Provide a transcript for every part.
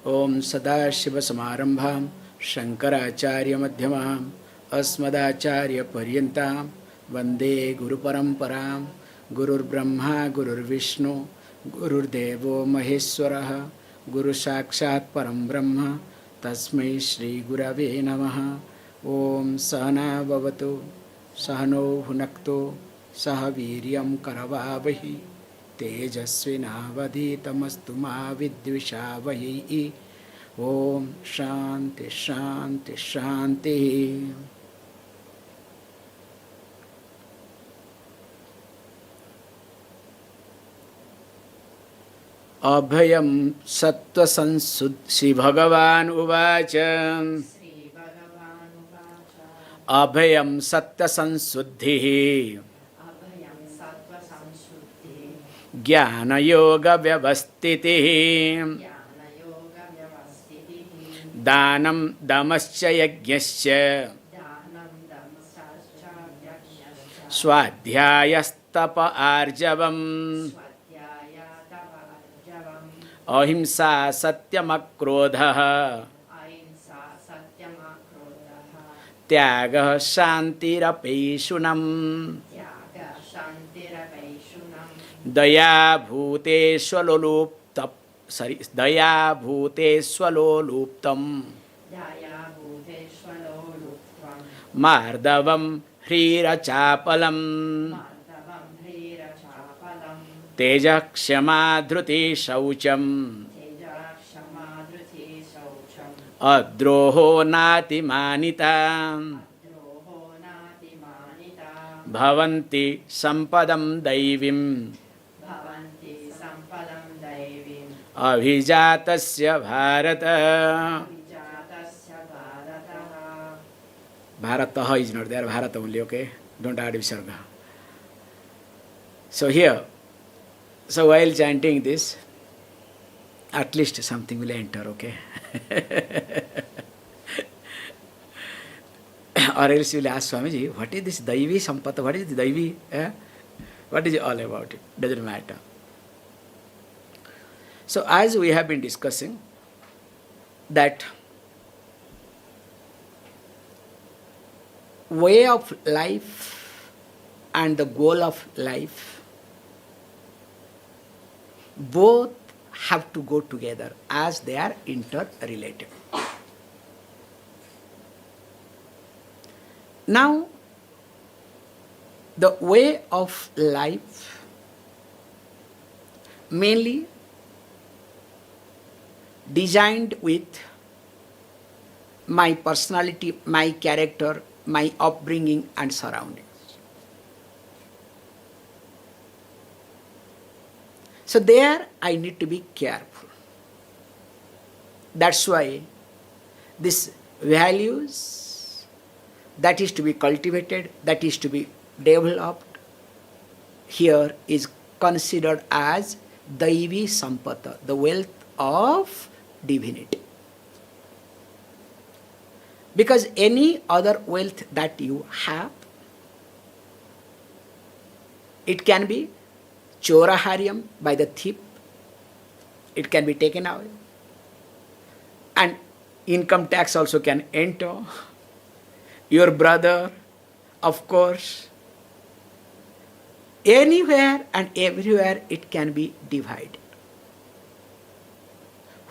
ओम सदाशिवसमारंभां शंकराचार्यमध्यमाम् अस्मदाचार्यपर्यन्तां वन्दे गुरुपरम्परां। गुरुर्ब्रह्मा गुरुर्विष्णु गुरुर्देवो महेश्वरः गुरुसाक्षात् परं ब्रह्म तस्मै श्रीगुरवे नमः। ओम सहना भवतु सहनौ भुनक्तु सह वीर्यं करवावहि तेजस्विनावधीतमस्तु मा विद्विषावहै। ओम शांति शांति शांति। अभयं सत्त्वसंशुद्ध श्री भगवान उवाच अभयं सत्त्वसंशुद्धिः ज्ञानयोगव्यवस्थितिः दानं दमश्च यज्ञश्च स्वाध्यायस्तप आर्जवम् अहिंसा सत्यमक्रोधः त्यागः शान्तिरपैशुनम् दया भूतेष्वलोलुप्तं मार्दवं ह्रीरचापलम् तेजः क्षमा धृतिः शौचम् अद्रोहो नातिमानिता भवन्ति सम्पदं दैवीम् अभिजातस्य Bharat. Bharatah is not there, Bharata only, okay? Don't add Visarga. So here, so while chanting this, at least something will enter, okay? Or else you will ask Swamiji, what is this Daivi Sampata? What is the Daivi? What is it all about? It doesn't matter. So as we have been discussing that way of life and the goal of life both have to go together as they are interrelated. Now, the way of life mainly designed with my personality, my character, my upbringing and surroundings. So there I need to be careful. That's why these values that is to be cultivated, that is to be developed, here is considered as Daivi Sampata, the wealth of divinity. Because any other wealth that you have, it can be choraharyam, by the thief, it can be taken away. And income tax also can enter. Your brother, of course. Anywhere and everywhere it can be divided.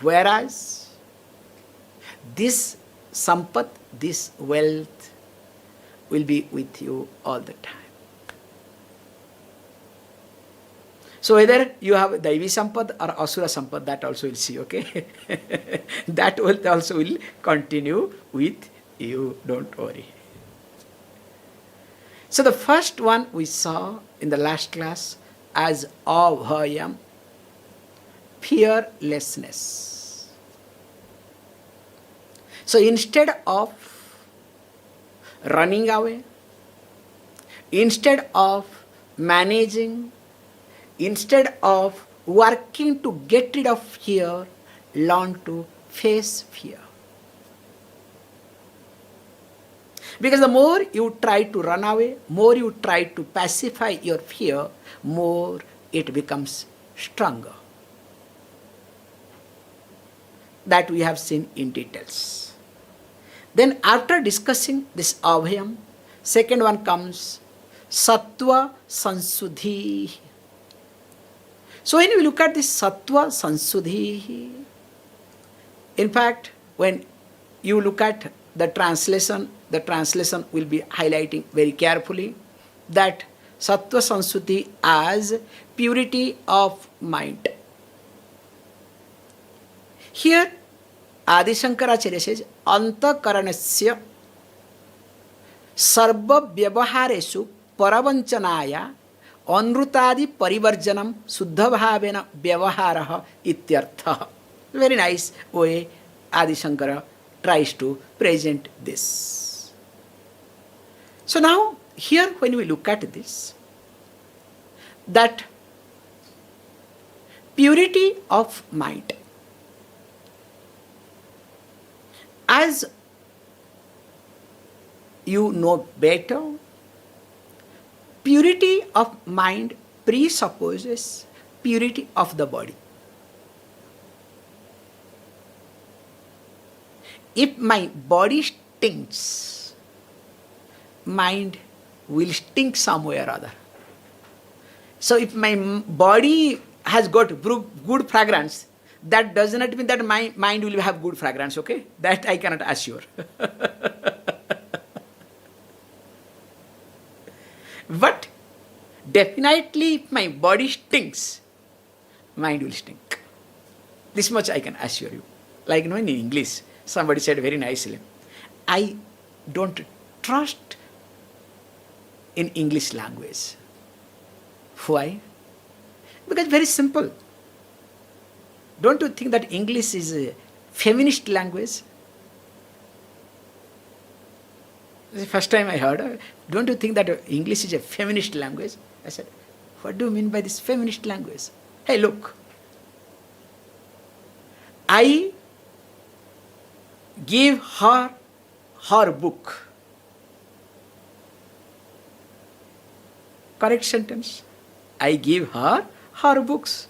Whereas this sampat, this wealth will be with you all the time. So whether you have Daivi Sampad or Asura Sampad, that also will see, okay? That wealth also will continue with you, don't worry. So the first one we saw in the last class as abhayam, fearlessness. So instead of running away, instead of managing, instead of working to get rid of fear, learn to face fear. Because the more you try to run away, more you try to pacify your fear, more it becomes stronger. that we have seen in details. Then after discussing this abhayam, second one comes sattva sansuddhi. So when we look at this sattva sansuddhi, in fact, when you look at the translation will be highlighting very carefully that sattva sansuddhi as purity of mind. Here, Adi Shankaracharya says, antakaranasya sarva vyavahareshu paravancanaya anrutadi parivarjanam suddha bhavena vyavaharaha ityartha. Very nice way Adi Shankara tries to present this. So now, here when we look at this, that purity of mind, as you know better, purity of mind presupposes purity of the body. If my body stinks, mind will stink somewhere or other. So if my body has got good fragrance, that does not mean that my mind will have good fragrance, okay? That I cannot assure. But definitely if my body stinks, mind will stink. This much I can assure you. Like in English, somebody said very nicely, I don't trust in English language. Why? Because very simple. Don't you think that English is a feminist language? The first time I heard, don't you think that English is a feminist language? I said, what do you mean by this feminist language? Hey, look, I give her book. Correct sentence. I give her books.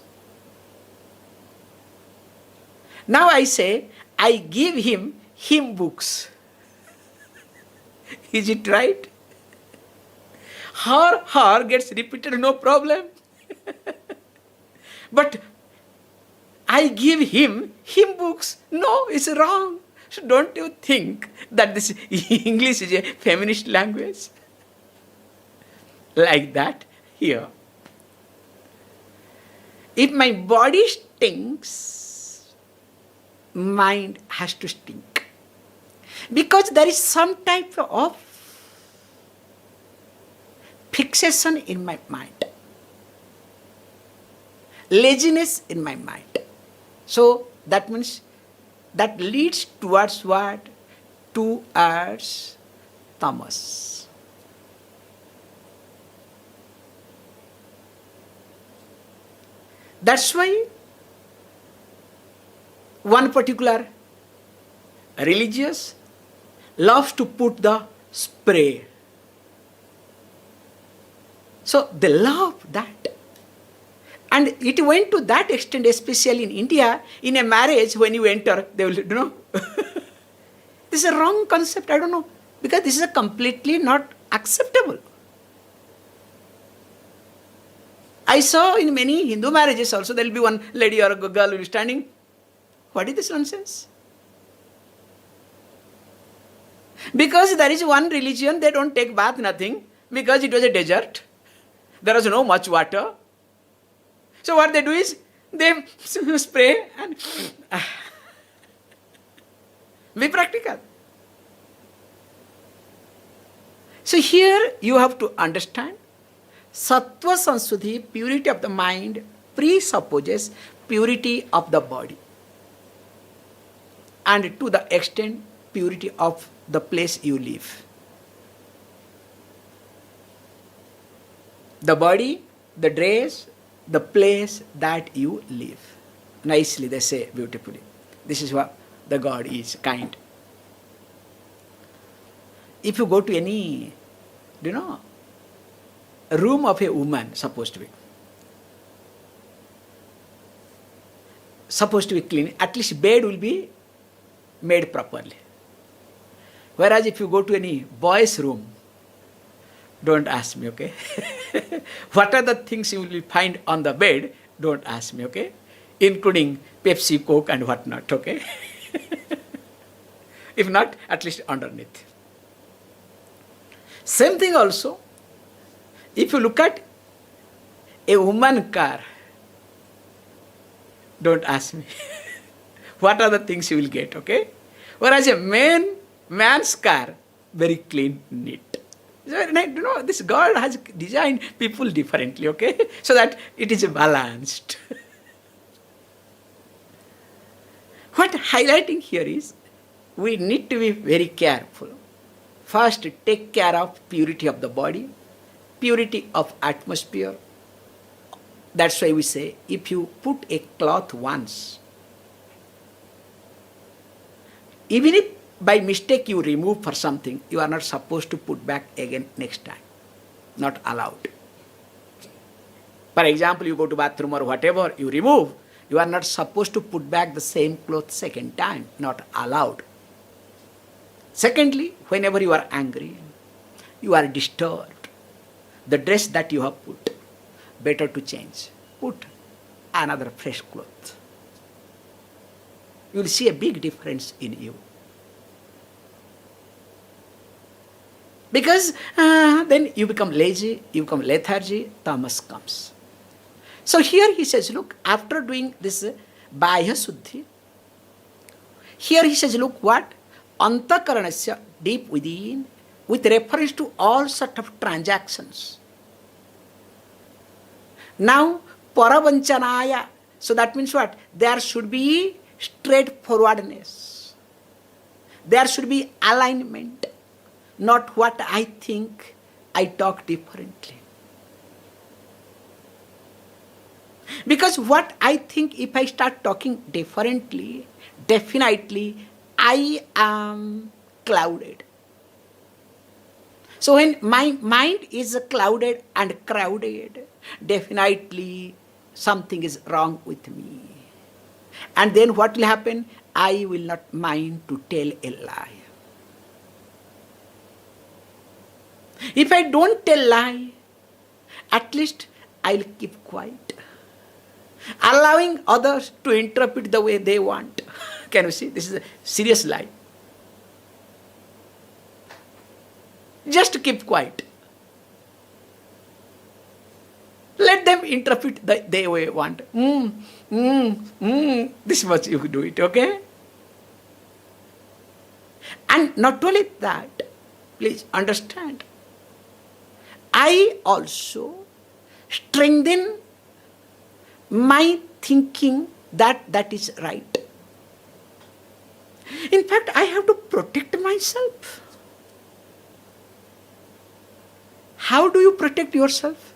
Now I say, I give him books. Is it right? Her gets repeated, no problem. But I give him books. No, it's wrong. So don't you think that this English is a feminist language? Like that here. If my body stinks, mind has to stink. Because there is some type of fixation in my mind. Laziness in my mind. So that means that leads towards what? Towards tamas. That's why one particular religious loves to put the spray. So they love that. And it went to that extent, especially in India, in a marriage, when you enter, they will, This is a wrong concept, I don't know. Because this is completely not acceptable. I saw in many Hindu marriages also, there will be one lady or a girl will be standing. What is this nonsense? Because there is one religion, they don't take bath, nothing, because it was a desert. There was no much water. So what they do is, they spray and be practical. So here you have to understand, sattva sansuddhi, purity of the mind, presupposes purity of the body. And to the extent, purity of the place you live. The body, the dress, the place that you live. Nicely they say, beautifully. This is what the God is, kind. If you go to any, room of a woman, supposed to be, supposed to be clean, at least bed will be made properly. Whereas if you go to any boy's room, don't ask me, okay? What are the things you will find on the bed? Don't ask me, okay? Including Pepsi, Coke and whatnot, okay? If not, at least underneath. Same thing also, if you look at a woman car, don't ask me. What are the things you will get, okay? Whereas a man's car, very clean, neat. So, you know, this God has designed people differently, okay? So that it is balanced. What highlighting here is, we need to be very careful. First, take care of purity of the body, purity of atmosphere. That's why we say, if you put a cloth once, even if by mistake you remove for something, you are not supposed to put back again next time. Not allowed. For example, you go to bathroom or whatever, you remove, you are not supposed to put back the same cloth second time. Not allowed. Secondly, whenever you are angry, you are disturbed, the dress that you have put, better to change. Put another fresh cloth. You will see a big difference in you. Because then you become lazy, you become lethargy, tamas comes. So here he says, look, after doing this Bahya Suddhi, here he says, look what? Antakaranasya, deep within, with reference to all sort of transactions. Now, Paravanchanaya, so that means what? There should be straightforwardness. There should be alignment. Not what I think, I talk differently. Because what I think, if I start talking differently, definitely I am clouded. So when my mind is clouded and crowded, definitely something is wrong with me. And then what will happen? I will not mind to tell a lie. If I don't tell lie, at least I'll keep quiet, allowing others to interpret the way they want. Can you see? This is a serious lie. Just keep quiet. Let them interpret the way they want. This much you do it, okay? And not only that, please understand, I also strengthen my thinking that is right. In fact, I have to protect myself. How do you protect yourself?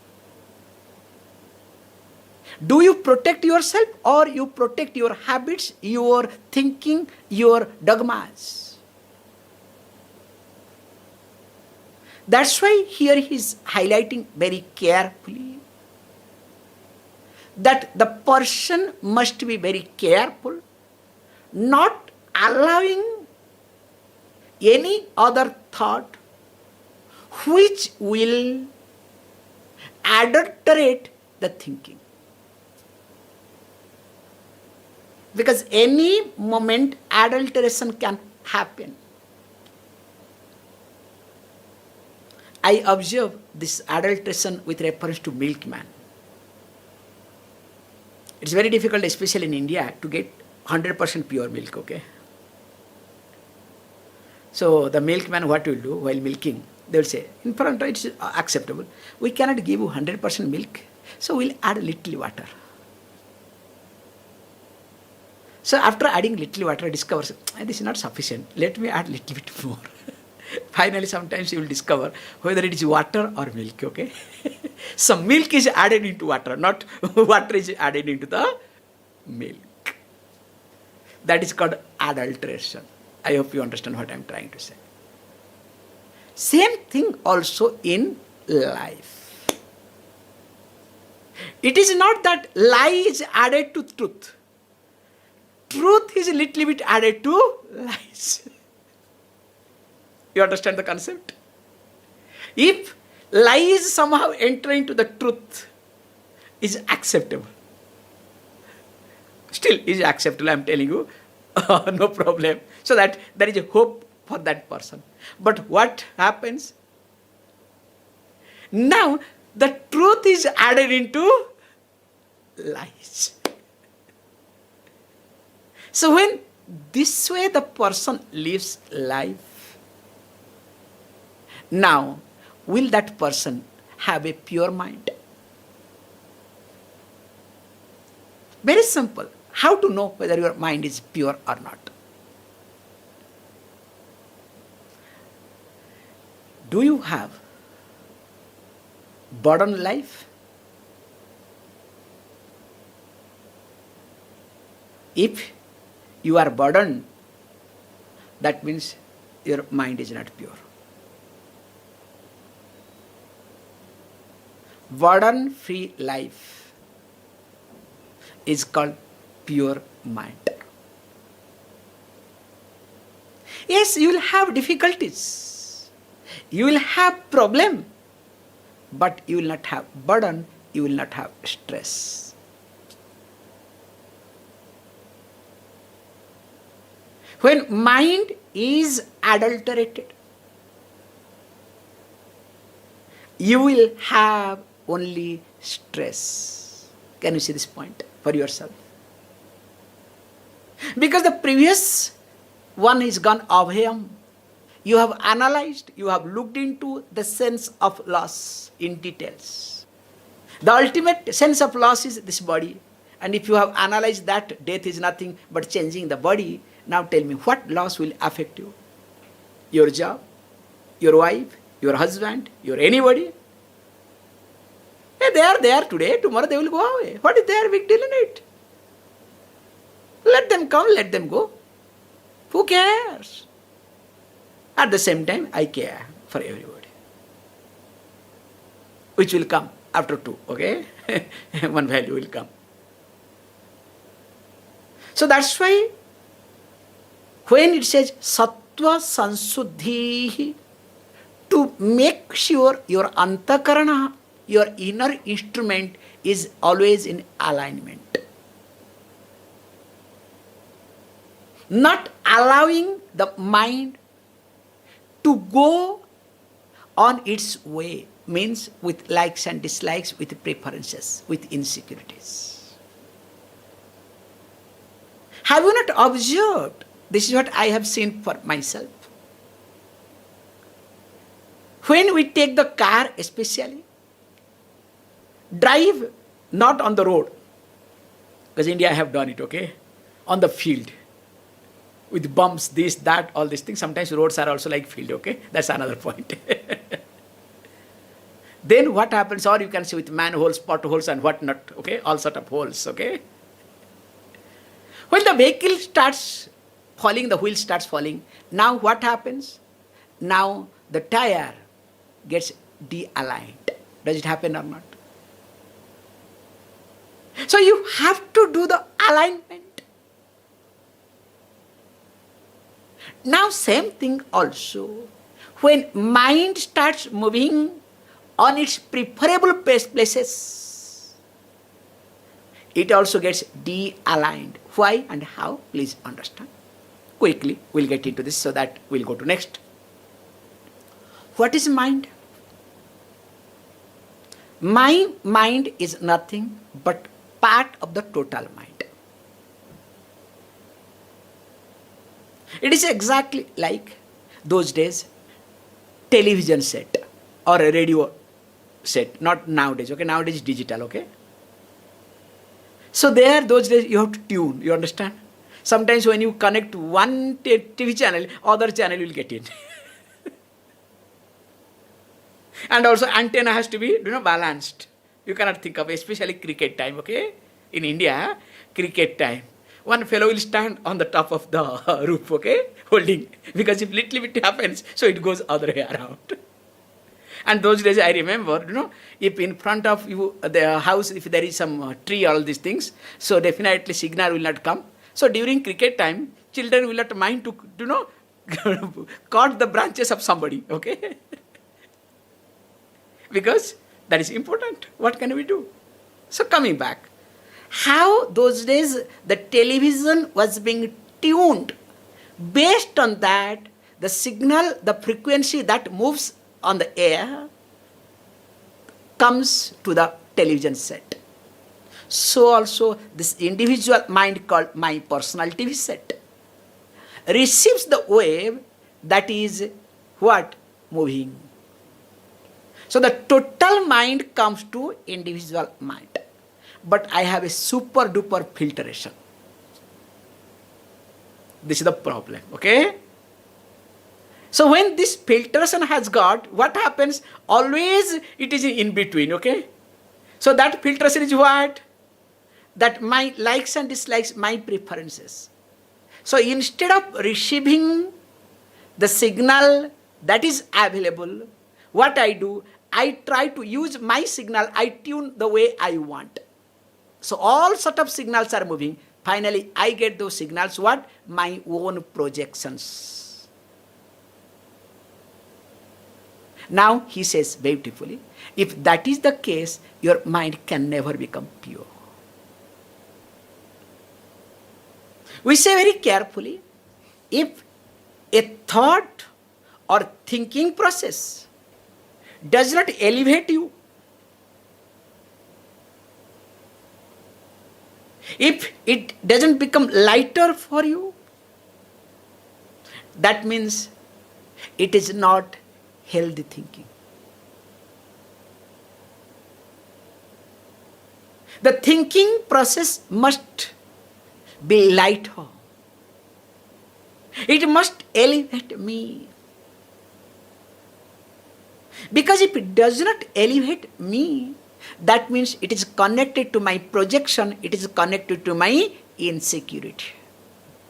Do you protect yourself or you protect your habits, your thinking, your dogmas? That's why here he is highlighting very carefully that the person must be very careful, not allowing any other thought which will adulterate the thinking. Because any moment adulteration can happen. I observe this adulteration with reference to milkman. It's very difficult, especially in India, to get 100% pure milk, okay? So the milkman, what will do while milking? They will say, in front it's acceptable. We cannot give you 100% milk, so we'll add a little water. So after adding little water, discovers, this is not sufficient. Let me add little bit more. Finally, sometimes you will discover whether it is water or milk, okay? Some milk is added into water, not water is added into the milk. That is called adulteration. I hope you understand what I am trying to say. Same thing also in life. It is not that lie is added to truth. truth is a little bit added to lies. You understand the concept? If lies somehow enter into the truth, is acceptable. Still is acceptable, I am telling you. No problem. So that there is a hope for that person. But what happens? Now the truth is added into lies. So when this way the person lives life, now will that person have a pure mind? Very simple. How to know whether your mind is pure or not? Do you have burden life? If you are burdened, that means your mind is not pure. Burden-free life is called pure mind. Yes, you will have difficulties. You will have problem. But you will not have burden. You will not have stress. When mind is adulterated, you will have only stress. Can you see this point for yourself? Because the previous one is gone abhyam. You have analyzed, you have looked into the sense of loss in details. The ultimate sense of loss is this body. And if you have analyzed that death is nothing but changing the body, now tell me what loss will affect you? Your job, your wife, your husband, your anybody? They are there today, tomorrow they will go away. What is their big deal in it? Let them come, let them go. Who cares? At the same time, I care for everybody. Which will come after two, okay? One value will come. So that's why when it says sattva sansuddhi, to make sure your antakarana, your inner instrument is always in alignment. Not allowing the mind to go on its way, means with likes and dislikes, with preferences, with insecurities. Have you not observed? This is what I have seen for myself. When we take the car especially, drive not on the road, because India I have done it, okay, on the field. With bumps, this, that, all these things. Sometimes roads are also like field, okay? That's another point. Then what happens, or you can see with manholes, potholes and whatnot, okay? All sort of holes, okay? When the vehicle starts falling, the wheel starts falling, now what happens? Now the tire gets de-aligned. Does it happen or not? So you have to do the alignment. Now same thing also. When mind starts moving on its preferable places, it also gets de-aligned. Why and how? Please understand. Quickly, we'll get into this so that we'll go to next. What is mind? My mind is nothing but part of the total mind. It is exactly like those days television set or a radio set, not nowadays, okay? Nowadays digital, okay? So there, those days you have to tune, you understand? Sometimes when you connect one TV channel, other channel will get in. And also antenna has to be, balanced. You cannot think of, especially cricket time, okay? In India, cricket time. One fellow will stand on the top of the roof, okay, holding. Because if little bit happens, so it goes other way around. And those days I remember, if in front of you, the house, if there is some tree, all these things, so definitely signal will not come. So during cricket time, children will not mind to cut the branches of somebody, okay? Because that is important. What can we do? So coming back, how those days the television was being tuned. Based on that, the signal, the frequency that moves on the air comes to the television set. So also this individual mind called my personal TV set receives the wave that is what? Moving. So the total mind comes to individual mind. But I have a super duper filtration. This is the problem, okay? So when this filtration has got, what happens? Always it is in between, okay? So that filtration is what? That my likes and dislikes, my preferences. So instead of receiving the signal that is available, what I do, I try to use my signal, I tune the way I want. So all sort of signals are moving. Finally, I get those signals, what? My own projections. Now, he says beautifully, if that is the case, your mind can never become pure. We say very carefully, if a thought or thinking process does not elevate you, if it doesn't become lighter for you, that means it is not healthy thinking. The thinking process must be lighter. It must elevate me. Because if it does not elevate me, that means it is connected to my projection, it is connected to my insecurity.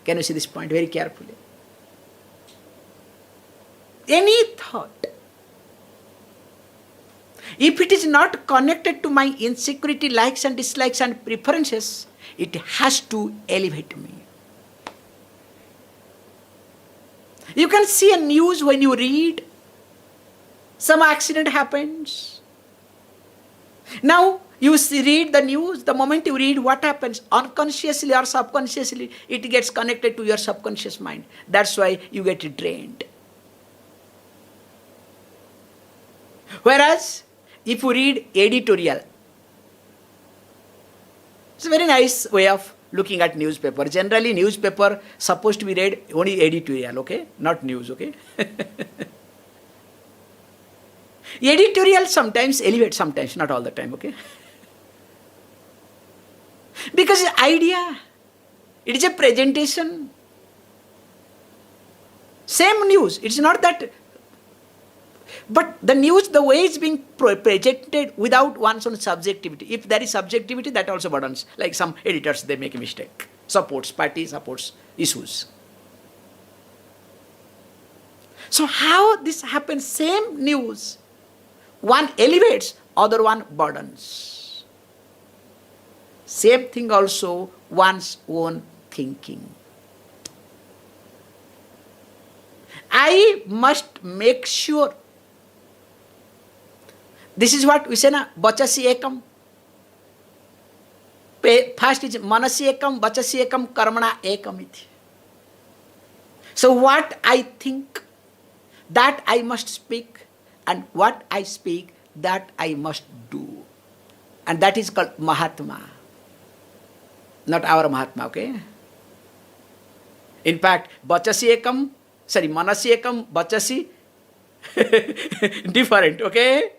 Can you see this point very carefully? Any thought, if it is not connected to my insecurity, likes and dislikes and preferences, it has to elevate me. You can see a news when you read, some accident happens. Now, you read the news, the moment you read, what happens? Unconsciously or subconsciously, it gets connected to your subconscious mind. That's why you get drained. Whereas, if you read editorial, it's a very nice way of looking at newspaper. Generally, newspaper supposed to be read only editorial, okay? Not news, okay? Editorial sometimes elevate, sometimes, not all the time, okay? Because the idea, it is a presentation. Same news, it's not that. But the news, the way it's being projected without one's own subjectivity. If there is subjectivity, that also burdens. Like some editors, they make a mistake. Party supports issues. So how this happens? Same news. One elevates, other one burdens. Same thing also, one's own thinking. I must make sure. This is what we say na, vachasi ekam. First is manasi ekam, vachasi ekam, karmana ekam iti. So what I think, that I must speak, and what I speak, that I must do. And that is called Mahatma. Not our Mahatma, okay? In fact, vachasi ekam, manasi ekam, vachasi, different, okay?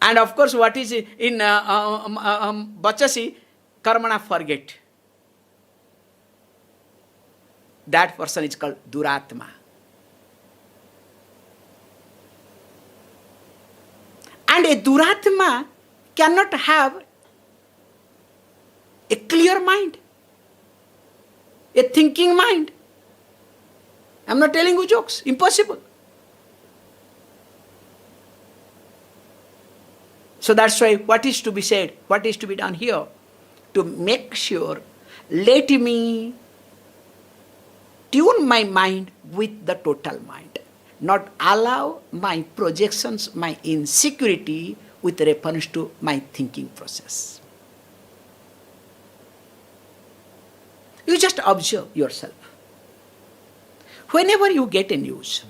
And of course, what is in vachasi, karmana, forget. That person is called duratma. And a duratma cannot have a clear mind, a thinking mind. I'm not telling you jokes, impossible. So that's why what is to be said, what is to be done here? to make sure, let me tune my mind with the total mind, not allow my projections, my insecurity with reference to my thinking process. You just observe yourself. Whenever you get a news,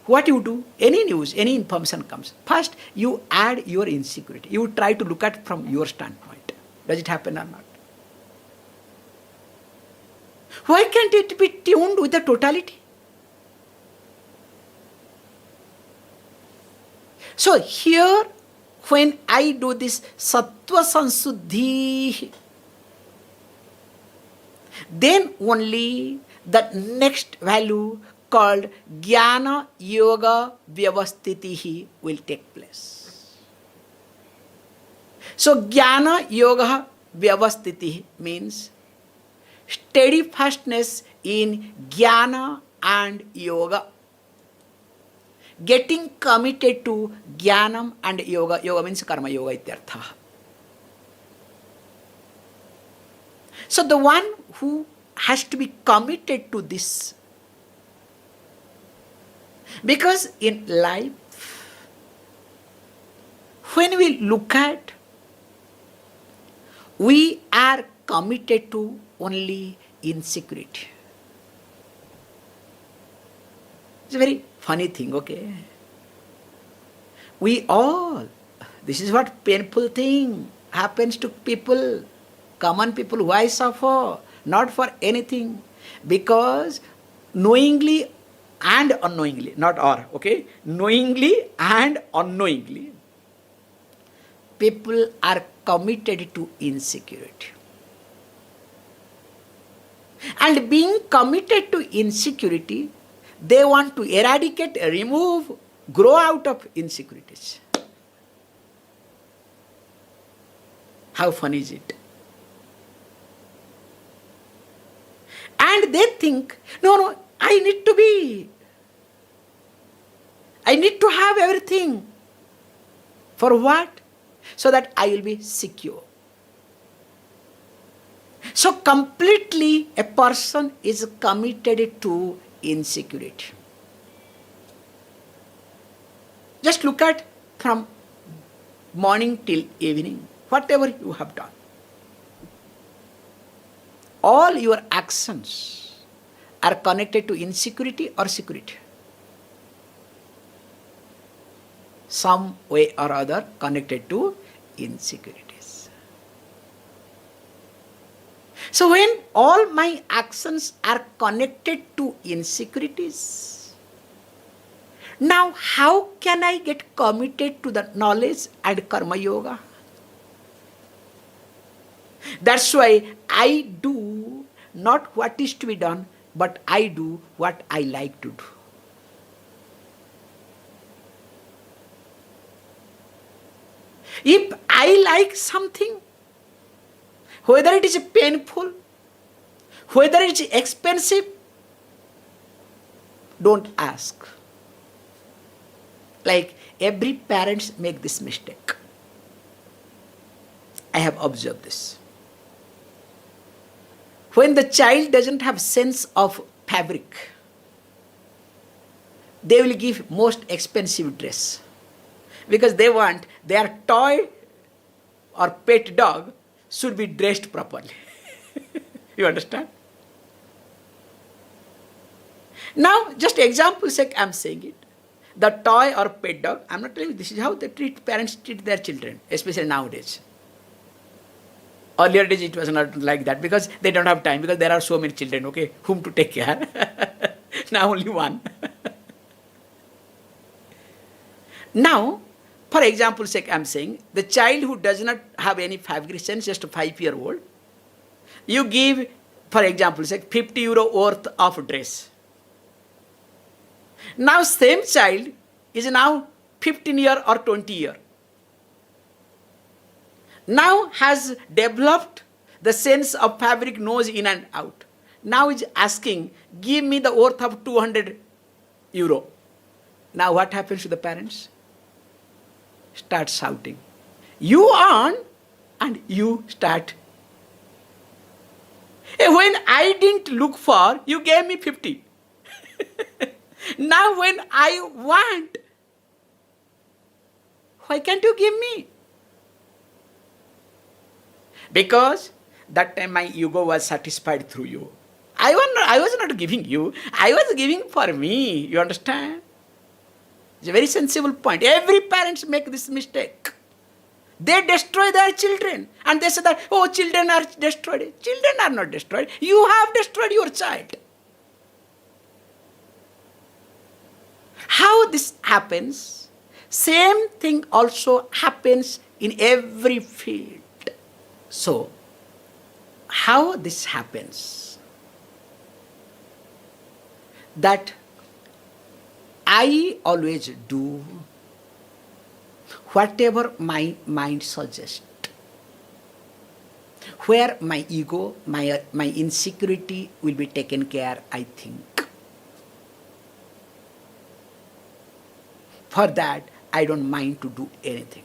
what you do, any news, any information comes, first you add your insecurity. You try to look at from your standpoint. Does it happen or not? Why can't it be tuned with the totality? So here, when I do this sattva sansuddhi, then only the next value called Jnana Yoga Vyavastitihi will take place. So Jnana Yoga Vyavastitihi means steadfastness in Jnana and Yoga. Getting committed to Jnanam and Yoga. Yoga means Karma Yoga ityartha. So the one who has to be committed to this, because in life, when we look at, we are committed to only insecurity. It's a very funny thing, okay? We all, this is what painful thing happens to people, common people who I suffer, not for anything, because knowingly and unknowingly, not or, okay? Knowingly and unknowingly, people are committed to insecurity. And being committed to insecurity, they want to eradicate, remove, grow out of insecurities. How funny is it? And they think, no, I need to have everything. For what? So that I will be secure. So completely a person is committed to insecurity. Just look at from morning till evening, whatever you have done. All your actions are connected to insecurity or security. Some way or other connected to insecurities. So when all my actions are connected to insecurities, now how can I get committed to the knowledge and karma yoga? That's why I do not what is to be done, but I do what I like to do. If I like something, whether it is painful, whether it is expensive, don't ask. Like every parents make this mistake. I have observed this. When the child doesn't have sense of fabric, they will give most expensive dress. Because they want their toy or pet dog should be dressed properly. You understand? Now, just example sake, I am saying it. The toy or pet dog, I am not telling you this is how they parents treat their children, especially nowadays. Earlier days it was not like that because they don't have time, because there are so many children, okay, whom to take care. Now only one. Now, for example sake, I am saying, the child who does not have any fabric sense, just a 5-year-old, you give, for example sake, 50 euro worth of dress. Now same child is now 15 year or 20 year. Now has developed the sense of fabric, knows in and out. Now is asking, give me the worth of 200 euro. Now what happens to the parents? Start shouting. You earn and you start. When I didn't look for, you gave me 50. Now when I want, why can't you give me? Because that time my ego was satisfied through you. I was not giving you, I was giving for me. You understand? It's a very sensible point. Every parents make this mistake. They destroy their children and they say that, oh, children are destroyed. Children are not destroyed. You have destroyed your child. How this happens? Same thing also happens in every field. So, how this happens? That I always do whatever my mind suggests. Where my ego, my insecurity will be taken care, I think. For that, I don't mind to do anything.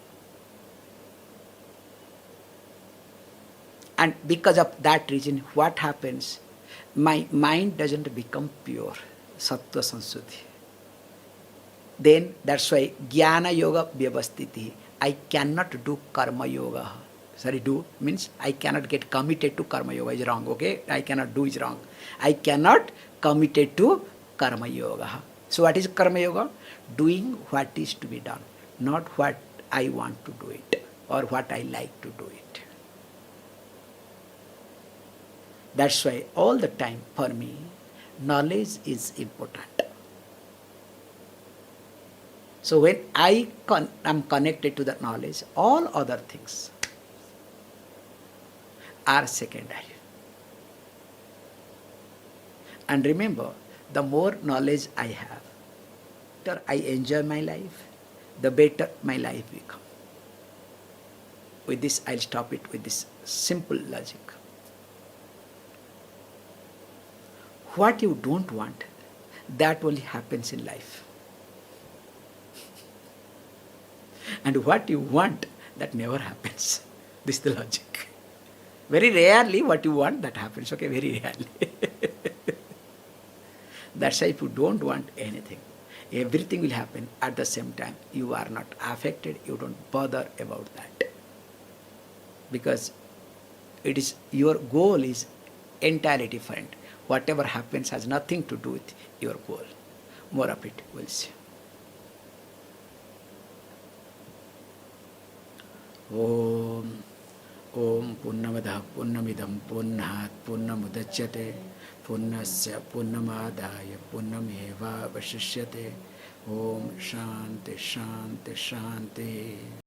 And because of that reason, what happens? My mind doesn't become pure, sattva sansuddhi. Then that's why jnana yoga vyavastiti. I cannot do karma yoga. Sorry, do means I cannot get committed to karma yoga is wrong, okay? I cannot do is wrong. I cannot committed to karma yoga. So what is karma yoga? Doing what is to be done, not what I want to do it or what I like to do it. That's why all the time for me, knowledge is important. So when I am connected to the knowledge, all other things are secondary. And remember, the more knowledge I have, the better I enjoy my life, the better my life becomes. With this, I'll stop it with this simple logic. What you don't want, that only happens in life. And what you want, that never happens. This is the logic. Very rarely what you want, that happens. Okay, very rarely. That's why if you don't want anything, everything will happen at the same time. You are not affected, you don't bother about that. Because it is your goal is entirely different. Whatever happens has nothing to do with your goal. More of it we'll see. Om Purnamada Purnamidam Purnat Purnamudachyate Purnasya Purnamadaya Purnameva Vashishyate. Om Shanti Shanti Shanti.